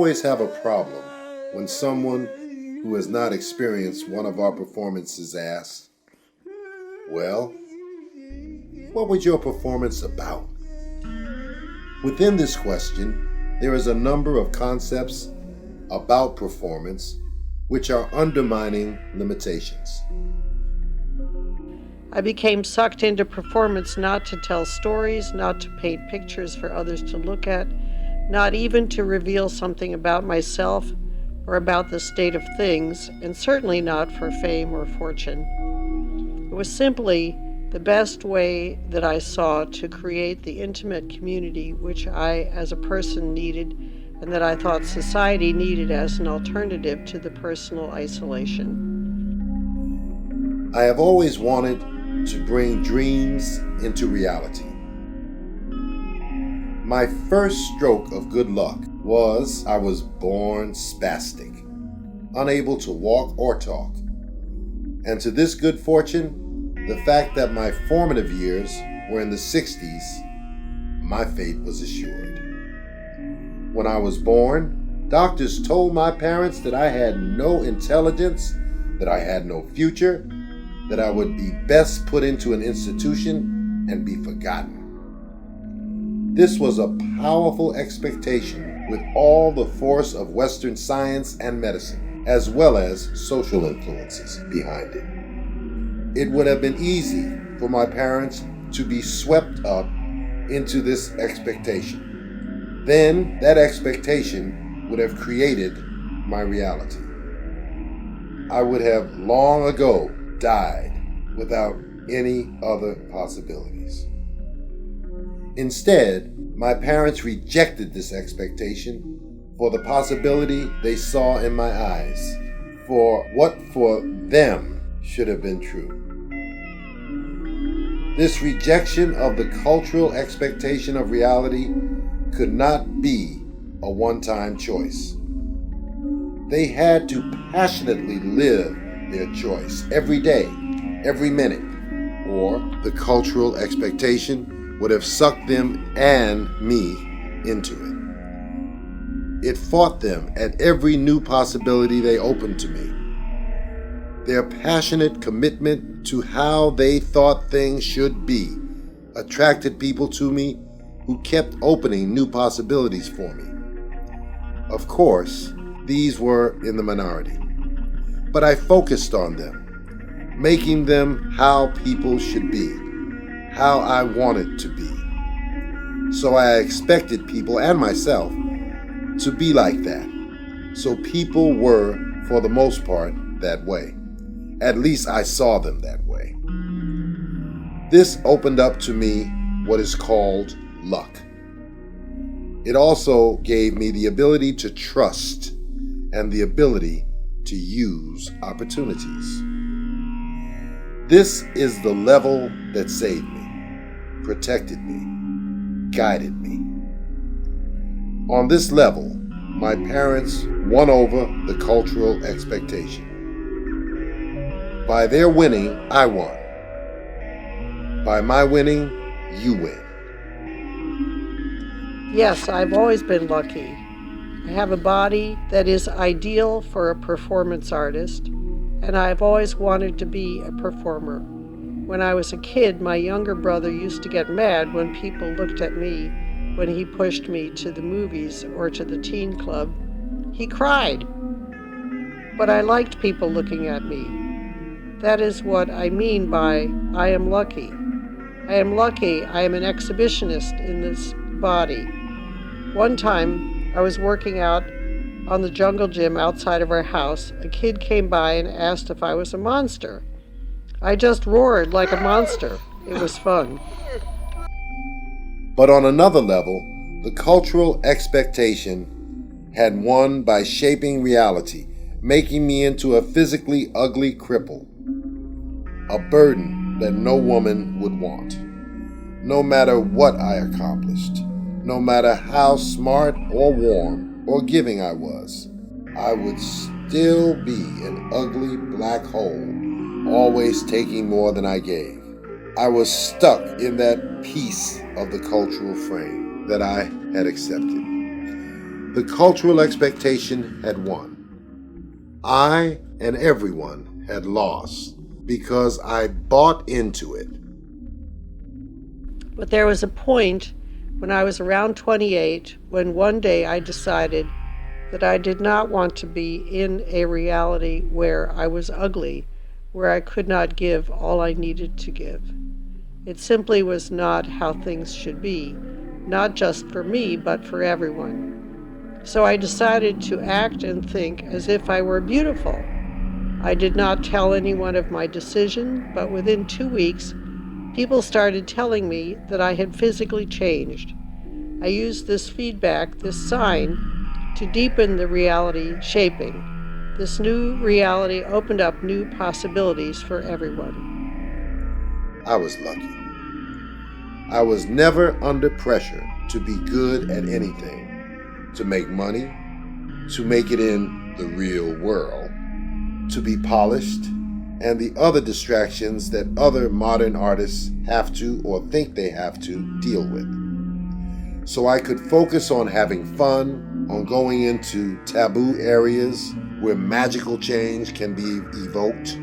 always have a problem when someone who has not experienced one of our performances asks, "Well, what was your performance about?" Within this question, there is a number of concepts about performance which are undermining limitations. I became sucked into performance not to tell stories, not to paint pictures for others to look at, not even to reveal something about myself or about the state of things, and certainly not for fame or fortune. It was simply the best way that I saw to create the intimate community which I, as a person, needed, and that I thought society needed as an alternative to the personal isolation. I have always wanted to bring dreams into reality. My first stroke of good luck was I was born spastic, unable to walk or talk. And to this good fortune, the fact that my formative years were in the 60s, my fate was assured. When I was born, doctors told my parents that I had no intelligence, that I had no future, that I would be best put into an institution and be forgotten. This was a powerful expectation with all the force of Western science and medicine, as well as social influences behind it. It would have been easy for my parents to be swept up into this expectation. Then that expectation would have created my reality. I would have long ago died without any other possibilities. Instead, my parents rejected this expectation for the possibility they saw in my eyes, for what for them should have been true. This rejection of the cultural expectation of reality could not be a one-time choice. They had to passionately live their choice every day, every minute, or the cultural expectation would have sucked them and me into it. It fought them at every new possibility they opened to me. Their passionate commitment to how they thought things should be attracted people to me who kept opening new possibilities for me. Of course, these were in the minority, but I focused on them, making them how people should be, how I wanted to be. So I expected people and myself to be like that. So people were, for the most part, that way. At least I saw them that way. This opened up to me what is called luck. It also gave me the ability to trust and the ability to use opportunities. This is the level that saved me, protected me, guided me. On this level, my parents won over the cultural expectation. By their winning, I won. By my winning, you win. Yes, I've always been lucky. I have a body that is ideal for a performance artist, and I've always wanted to be a performer. When I was a kid, my younger brother used to get mad when people looked at me when he pushed me to the movies or to the teen club. He cried. But I liked people looking at me. That is what I mean by I am lucky. I am lucky I am an exhibitionist in this body. One time, I was working out on the jungle gym outside of our house. A kid came by and asked if I was a monster. I just roared like a monster. It was fun. But on another level, the cultural expectation had won by shaping reality, making me into a physically ugly cripple, a burden that no woman would want. No matter what I accomplished, no matter how smart or warm or giving I would still be an ugly black hole, always taking more than I gave. I was stuck in that piece of the cultural frame that I had accepted. The cultural expectation had won. I and everyone had lost because I bought into it. But there was a point when I was around 28 when one day I decided that I did not want to be in a reality where I was ugly, where I could not give all I needed to give. It simply was not how things should be, not just for me, but for everyone. So I decided to act and think as if I were beautiful. I did not tell anyone of my decision, but within 2 weeks, people started telling me that I had physically changed. I used this feedback, this sign, to deepen the reality shaping. This new reality opened up new possibilities for everyone. I was lucky. I was never under pressure to be good at anything, to make money, to make it in the real world, to be polished, and the other distractions that other modern artists have to or think they have to deal with. So I could focus on having fun, on going into taboo areas where magical change can be evoked.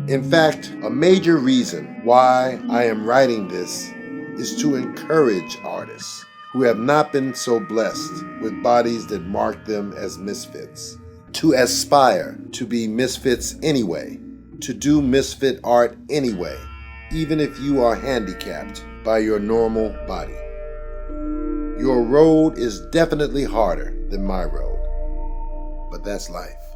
In fact, a major reason why I am writing this is to encourage artists who have not been so blessed with bodies that mark them as misfits, to aspire to be misfits anyway, to do misfit art anyway, even if you are handicapped by your normal body. Your road is definitely harder than my road, but that's life.